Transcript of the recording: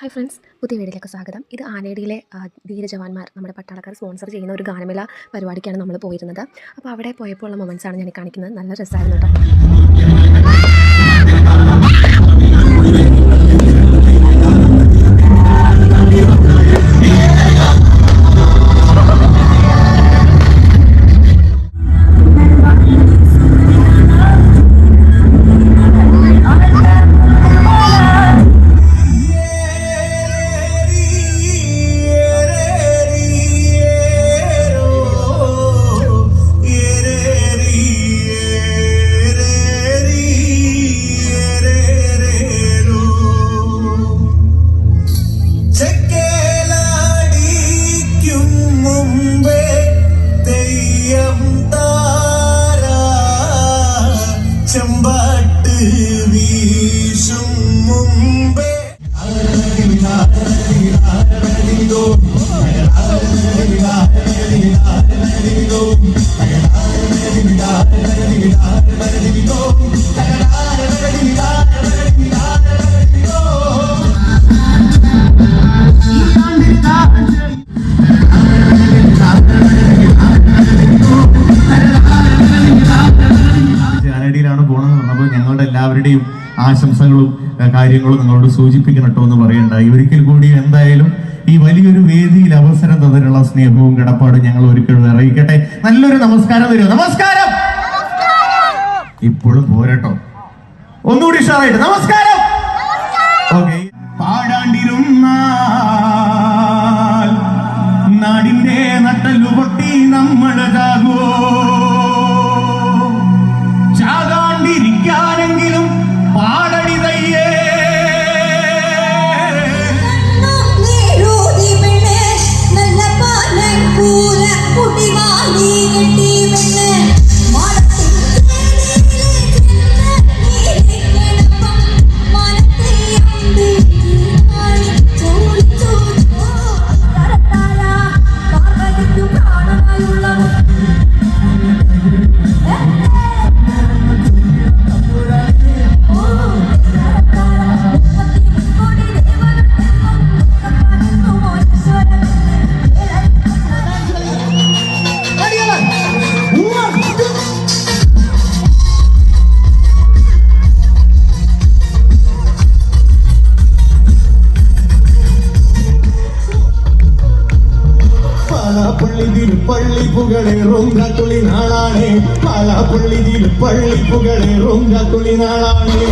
Hi friends, പുതിയ വീഡിയോയിലേക്ക് സ്വാഗതം. ഇത് ആനേടിയിലെ ധീരജവാന്മാർ നമ്മുടെ പട്ടാളക്കാർ സ്പോൺസർ ചെയ്യുന്ന ഒരു ഗാനമേള പരിപാടിക്കാണ് നമ്മൾ പോയിരുന്നത്. അപ്പോൾ അവിടെ പോയപ്പോൾ ഉള്ള മൊമെൻറ്റ്സാണ് ഞാൻ കാണിക്കുന്നത്. നല്ല രസമായിരുന്നു കേട്ടോ. ചെമ്പാട്ട് വീശും മുമ്പേ പോണെന്ന് പറഞ്ഞപ്പോൾ ഞങ്ങളുടെ എല്ലാവരുടെയും ആശംസകളും കാര്യങ്ങളും നിങ്ങളോട് സൂചിപ്പിക്കണം കേട്ടോ എന്ന് പറയണ്ടായി. ഒരിക്കൽ കൂടി എന്തായാലും ഈ വലിയൊരു വേദിയിൽ അവസരം തന്നിട്ടുള്ള സ്നേഹവും കിടപ്പാടും ഞങ്ങൾ ഒരിക്കലും അറിയിക്കട്ടെ. നല്ലൊരു നമസ്കാരം തരുമോ? നമസ്കാരം. ഇപ്പോഴും പോരട്ടോ, ഒന്നുകൂടി ഉഷാറായിട്ട് നമസ്കാരം. ഓക്കെ. പാടാണ്ടിരുന്ന നാടിന്റെ നട്ടല്ലു പൊട്ടി നമ്മളതാകോ, ചാകാണ്ടിരിക്കാനെങ്കിലും പാടടി തയ്യേ. പള്ളി പുകളേറും കത്തുളി നാളാണ്, പാലാപ്പള്ളി പള്ളി പുകളേറും കത്തുളി നാളാണ്.